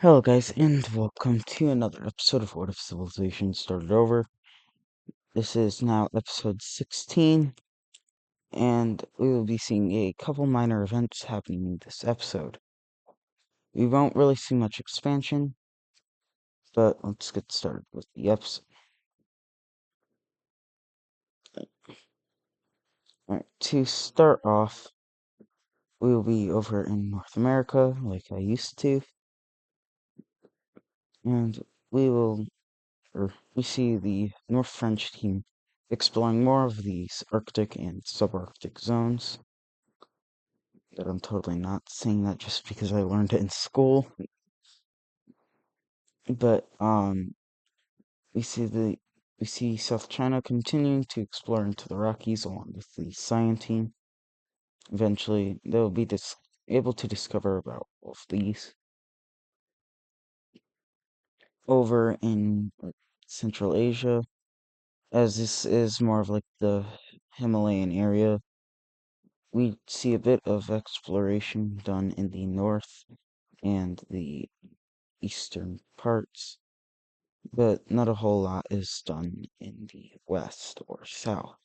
Hello guys, and welcome to another episode of What If Civilization Started Over. This is now episode 16, and we will be seeing a couple minor events happening in this episode. We won't really see much expansion, but let's get started with the episode. Alright, to start off, we will be over in North America, like I used to, and we see the North French team exploring more of these Arctic and subarctic zones. That I'm totally not saying that just because I learned it in school. But we see South China continuing to explore into the Rockies along with the Scion team. Eventually, they'll be able to discover about all of these. Over in Central Asia, as this is more of like the Himalayan area, we see a bit of exploration done in the north and the eastern parts, but not a whole lot is done in the west or south.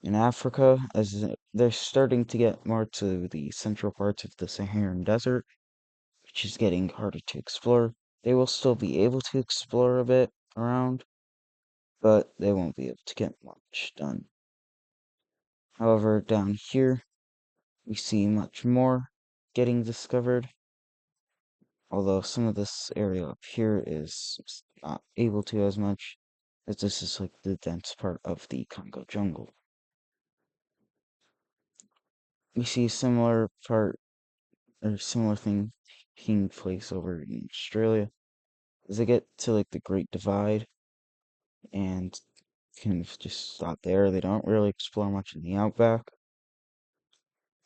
In Africa, they're starting to get more to the central parts of the Saharan Desert, which is getting harder to explore. They will still be able to explore a bit around, but they won't be able to get much done. However, down here, we see much more getting discovered, although some of this area up here is not able to as much, as this is like the dense part of the Congo jungle. We see a similar part or similar thing taking place over in Australia. As they get to like the Great Divide and kind of just stop there, they don't really explore much in the outback.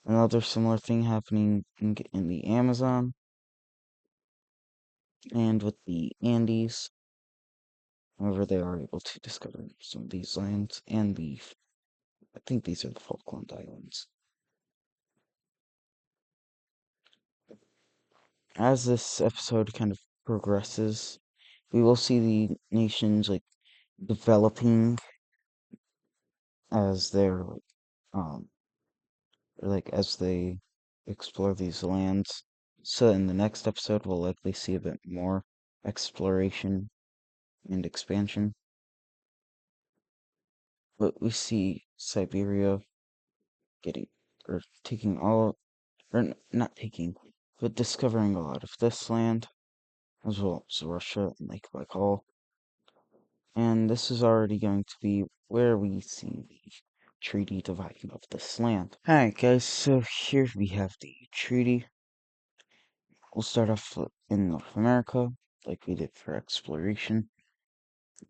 Another similar thing happening in the Amazon and with the Andes. However, they are able to discover some of these lands and I think these are the Falkland Islands. As this episode kind of progresses, we will see the nations developing as um as they explore these lands. So in the next episode, we'll likely see a bit more exploration and expansion. But we see Siberia getting or taking all not taking, but discovering a lot of this land, as well as Russia and Lake Baikal. And this is already going to be where we see the treaty dividing of this land. Alright guys, so here we have the treaty. We'll start off in North America, like we did for exploration.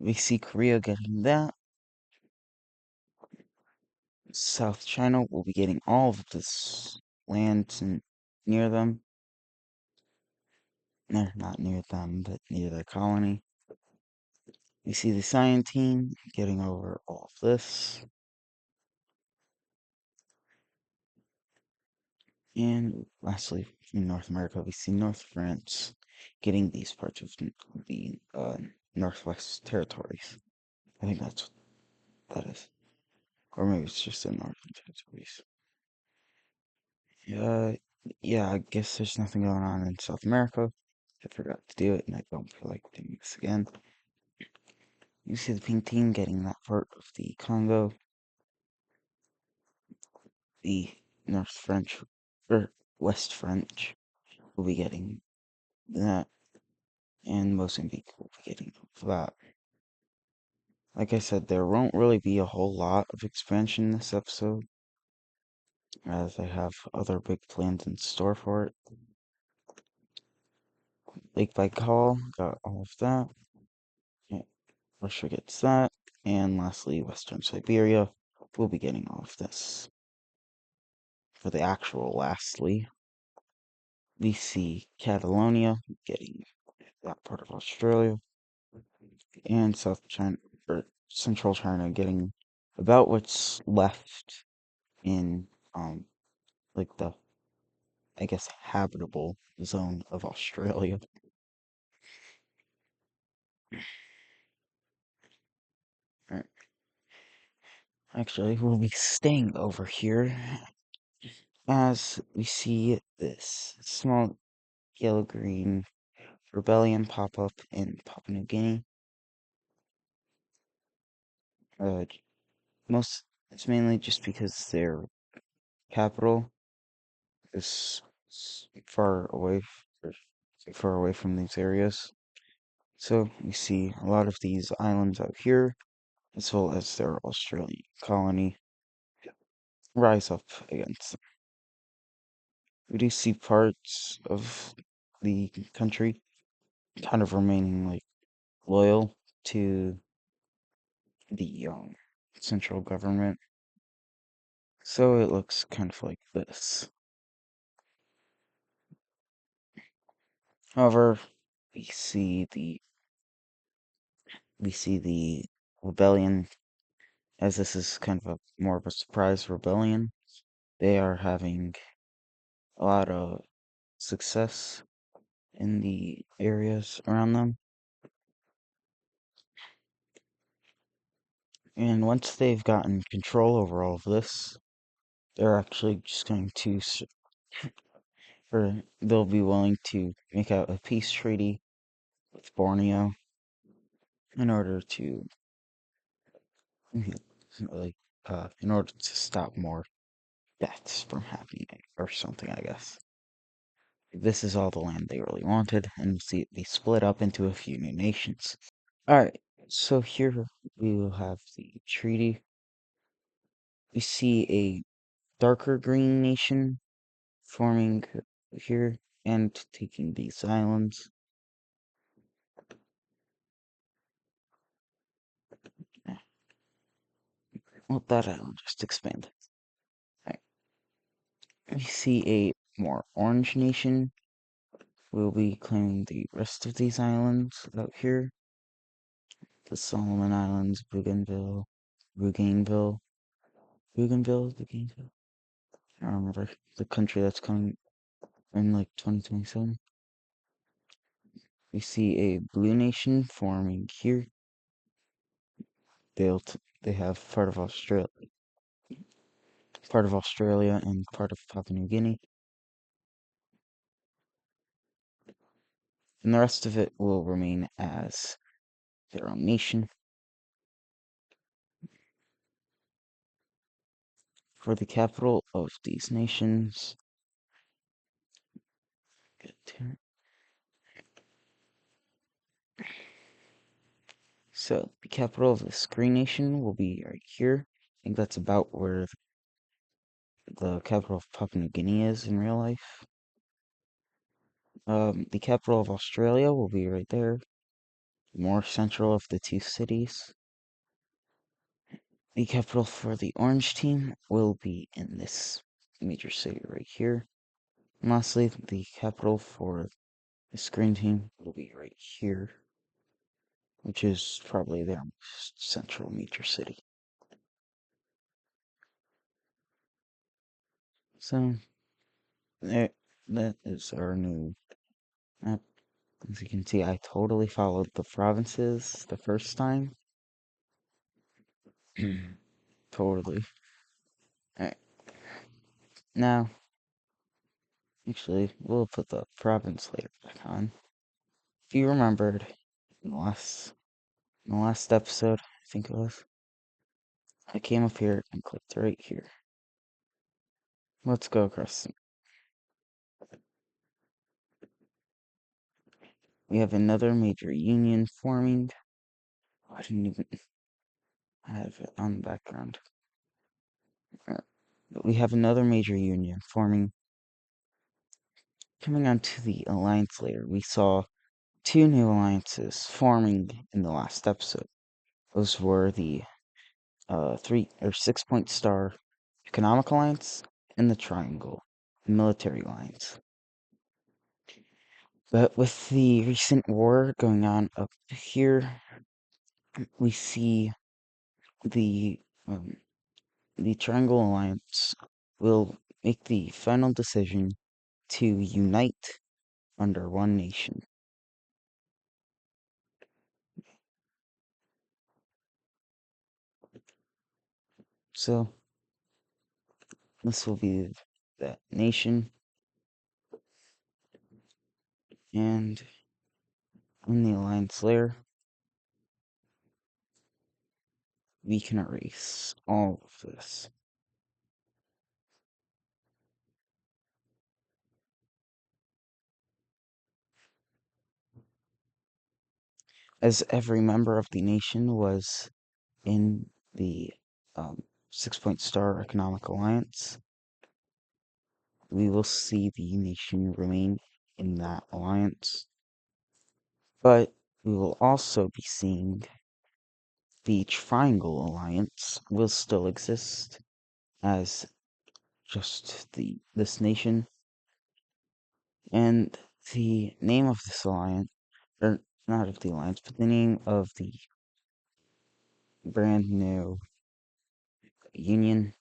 We see Korea getting that. South China will be getting all of this land near them. They're not near them, but near their colony. We see the Scion team getting over all of this. And lastly, in North America, we see North France getting these parts of the Northwest Territories. I think that's what that is. Or maybe it's just the Northern Territories. Yeah, I guess there's nothing going on in South America. I forgot to do it, and I don't feel like doing this again. You see the pink team getting that part of the Congo. The North French, or West French, will be getting that, and Mozambique will be getting that. Like I said, there won't really be a whole lot of expansion in this episode, as I have other big plans in store for it. Lake Baikal got all of that. Yeah, Russia gets that. And lastly, Western Siberia will be getting all of this. For the actual lastly, we see Catalonia getting that part of Australia, and South China, or Central China getting about what's left in, like the I guess, habitable zone of Australia. Alright. Actually, we'll be staying over here as we see this small yellow-green rebellion pop up in Papua New Guinea. Uh, most it's mainly just because their capital is far away from these areas. So we see a lot of these islands out here, as well as their Australian colony, rise up against them. We do see parts of the country kind of remaining like loyal to the central government. So it looks kind of like this. However, we see the we see the rebellion, as this is kind of more of a surprise rebellion. They are having a lot of success in the areas around them. And once they've gotten control over all of this, they're actually just going to, or they'll be willing to make out a peace treaty with Borneo in order to, like, in order to stop more deaths from happening or something, I guess. This is all the land they really wanted, and you see it be split up into a few new nations. Alright, so here we will have the treaty. We see a darker green nation forming here and taking these islands. Well, that island just expanded. Alright, we see a more orange nation. We'll be claiming the rest of these islands out here. The Solomon Islands, Bougainville, Bougainville. I don't remember the country that's coming in like 2027. We see a blue nation forming here. They have part of Australia and part of Papua New Guinea, and the rest of it will remain as their own nation. For the capital of these nations, so the capital of this green nation will be right here. I think that's about where the capital of Papua New Guinea is in real life. The capital of Australia will be right there, more central of the two cities. The capital for the orange team will be in this major city right here. And lastly, the capital for this green team will be right here, which is probably their most central major city. So, there, that is our new map. As you can see, I totally followed the provinces the first time. Totally. Alright, now, actually, we'll put the province later back on. If you remembered, in the last episode, I think it was, I came up here and clicked right here. Let's go across. We have another major union forming. Oh, I didn't even have it on the background. But we have another major union forming. Coming on to the alliance layer, we saw two new alliances forming in the last episode. Those were the 6-point star economic alliance and the triangle military alliance. But with the recent war going on up here, we see the Triangle Alliance will make the final decision to unite under one nation. So this will be that nation, and in the alliance layer, we can erase all of this. As every member of the nation was in the 6-point star economic alliance, we will see the nation remain in that alliance. But we will also be seeing the Triangle Alliance will still exist as just this nation. And the name of this alliance, or not of the alliance, but the name of the brand new union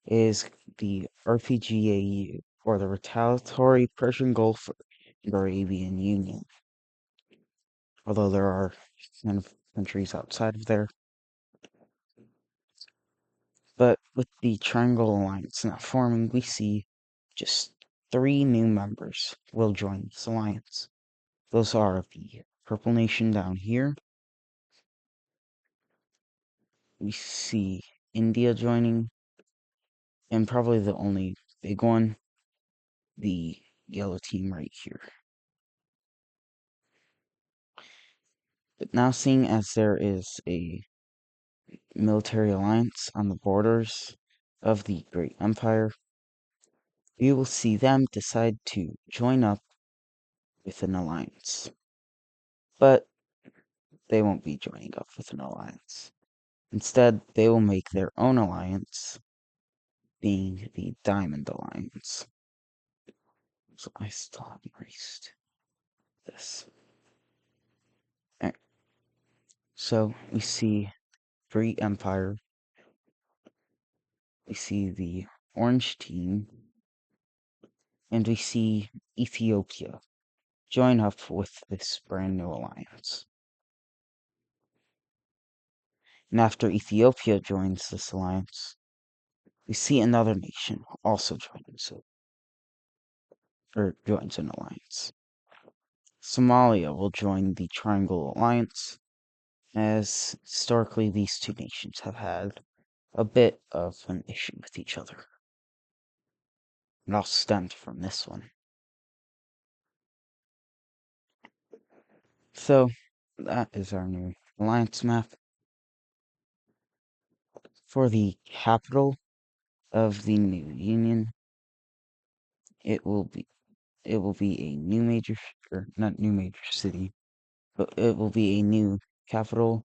is the RPGAU, or the Retaliatory Persian Gulf and Arabian Union. Although there are kind of countries outside of there. But with the Triangle Alliance not forming, we see just 3 new members will join this alliance. Those are the Purple Nation down here. We see India joining, and probably the only big one, the yellow team right here. But now, seeing as there is a military alliance on the borders of the Great Empire, we will see them decide to join up with an alliance. But they won't be joining up with an alliance. Instead, they will make their own alliance, being the Diamond Alliance. So I still haven't erased this. Alright. So we see Great Empire. We see the Orange Team. And we see Ethiopia join up with this brand new alliance. And after Ethiopia joins this alliance, we see another nation also joins an alliance. Somalia will join the Triangle Alliance, as historically these two nations have had a bit of an issue with each other. It all stemmed from this one. So, that is our new alliance map. For the capital of the new union, it will be a new major, or not new major city, but it will be a new capital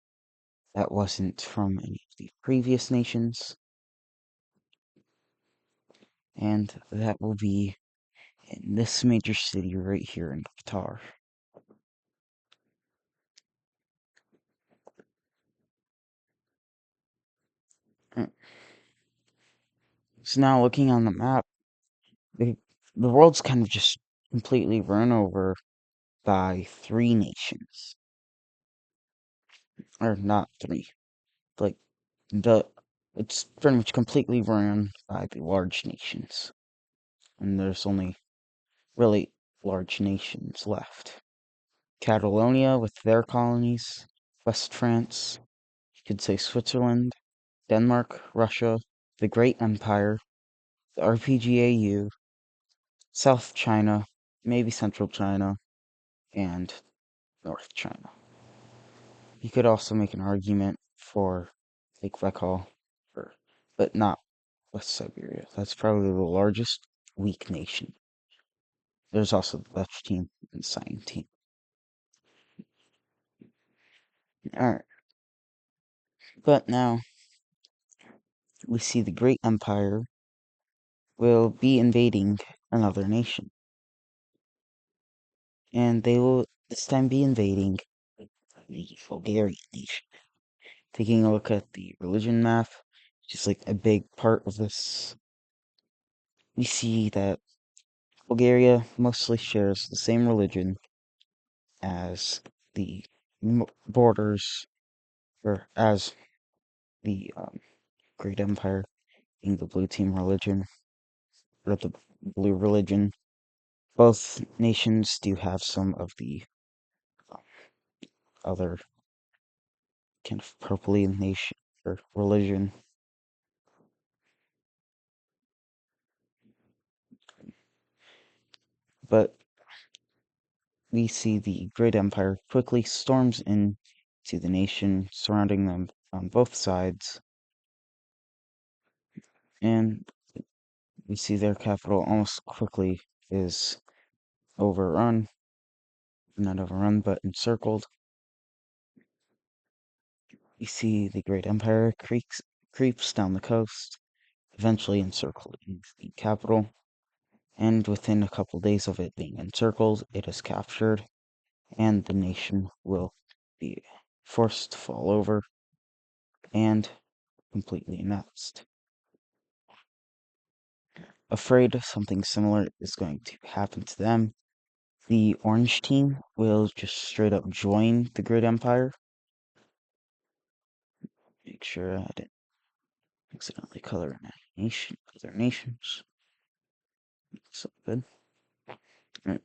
that wasn't from any of the previous nations. And that will be in this major city right here in Qatar. So now looking on the map, the, the world's kind of just completely run over by 3 nations. Or not 3. Like, it's pretty much completely run by the large nations. And there's only really large nations left. Catalonia with their colonies, West France, you could say Switzerland, Denmark, Russia, the Great Empire, the RPGAU, South China, maybe Central China, and North China. You could also make an argument for Lake Baikal, but not West Siberia. That's probably the largest weak nation. There's also the Dutch team and the Siam team. Alright. But now, we see the Great Empire will be invading another nation. And they will this time be invading the Bulgarian nation. Taking a look at the religion map, which is like a big part of this, we see that Bulgaria mostly shares the same religion as the borders, or as the Great Empire, being the blue team religion, or the blue religion. Both nations do have some of the other kind of purpley nation or religion, but we see the Great Empire quickly storms in to the nation, surrounding them on both sides, and we see their capital almost quickly is overrun, not overrun, but encircled. We see the Great Empire creeps down the coast, eventually encircling the capital, and within a couple days of it being encircled, it is captured, and the nation will be forced to fall over and completely annexed. Afraid something similar is going to happen to them, the orange team will just straight up join the Great Empire. Make sure I didn't accidentally color other nations. So good. Right.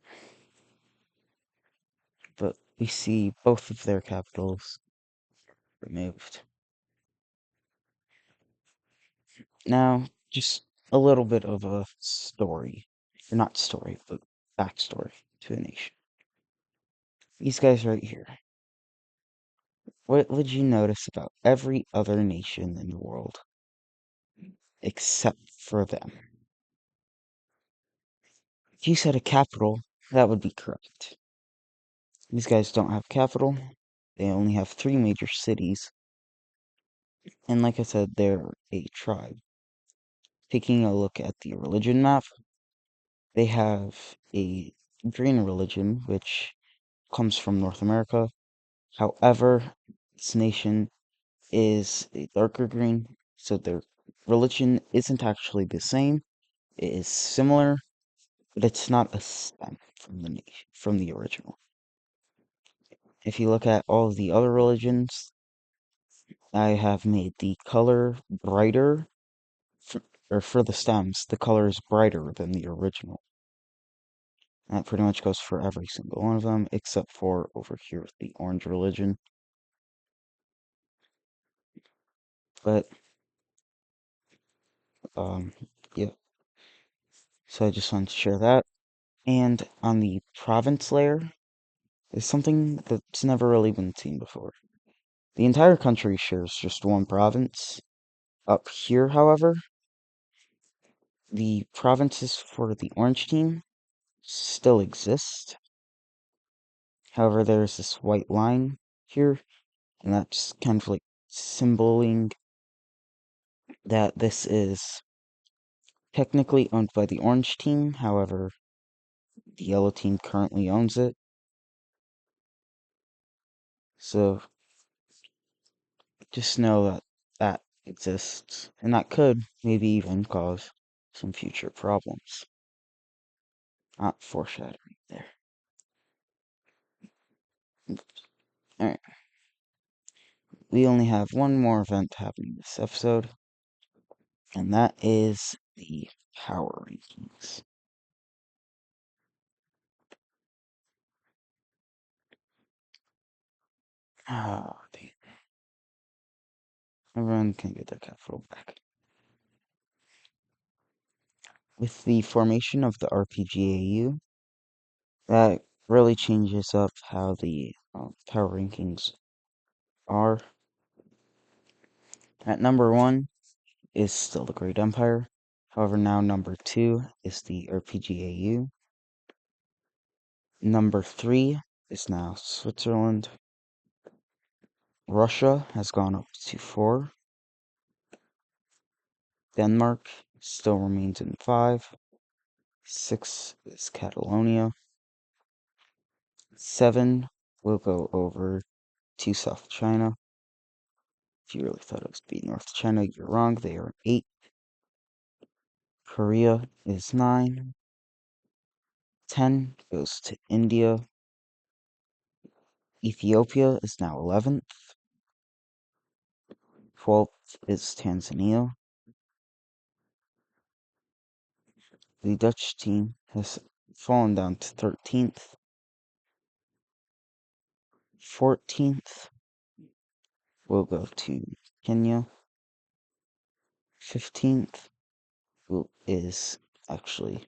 But we see both of their capitals removed. Now, just a little bit of a story. Or not story, but backstory to a nation. These guys right here. What would you notice about every other nation in the world except for them? If you said a capital, that would be correct. These guys don't have capital. They only have three major cities. And like I said, they're a tribe. Taking a look at the religion map, they have a green religion, which comes from North America. However, this nation is a darker green, so their religion isn't actually the same. It is similar, but it's not a stem from the nation, from the original. If you look at all of the other religions, I have made the color brighter, or for the stems, the color is brighter than the original. That pretty much goes for every single one of them, except for over here with the orange religion. But, um, yeah. So I just wanted to share that. And on the province layer, is something that's never really been seen before. The entire country shares just one province. Up here, however, the provinces for the orange team still exist. However, there's this white line here, and that's kind of like symboling that this is technically owned by the orange team. However, the yellow team currently owns it. So just know that that exists, and that could maybe even cause some future problems. Not foreshadowing there. Alright. We only have one more event happening this episode, and that is the power rankings. Oh, damn. Everyone can get their capital back. With the formation of the RPGAU, that really changes up how the power rankings are. At number one is still the Great Empire. However, now number two is the RPGAU. Number three is now Switzerland. Russia has gone up to 4. Denmark still remains in 5. 6 is Catalonia. 7 will go over to South China. If you really thought it was be North China, you're wrong. They are 8. Korea is 9. 10 goes to India. Ethiopia is now 11th. 12th is Tanzania. The Dutch team has fallen down to 13th. 14th will go to Kenya. 15th is actually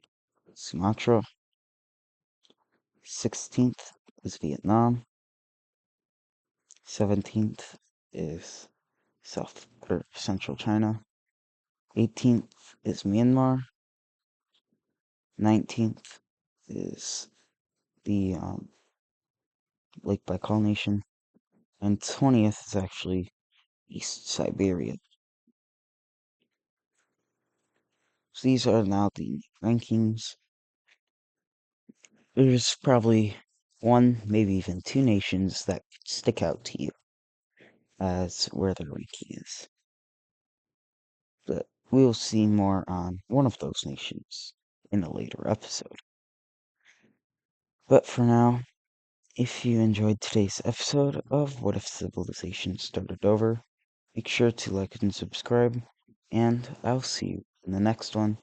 Sumatra. 16th is Vietnam. 17th is Central China. 18th is Myanmar. 19th is the Lake Baikal Nation. And 20th is actually East Siberia. So these are now the rankings. There's probably one, maybe even two nations that stick out to you as where their ranking is. But we'll see more on one of those nations in a later episode. But for now, if you enjoyed today's episode of What If Civilization Started Over, make sure to like and subscribe, and I'll see you in the next one.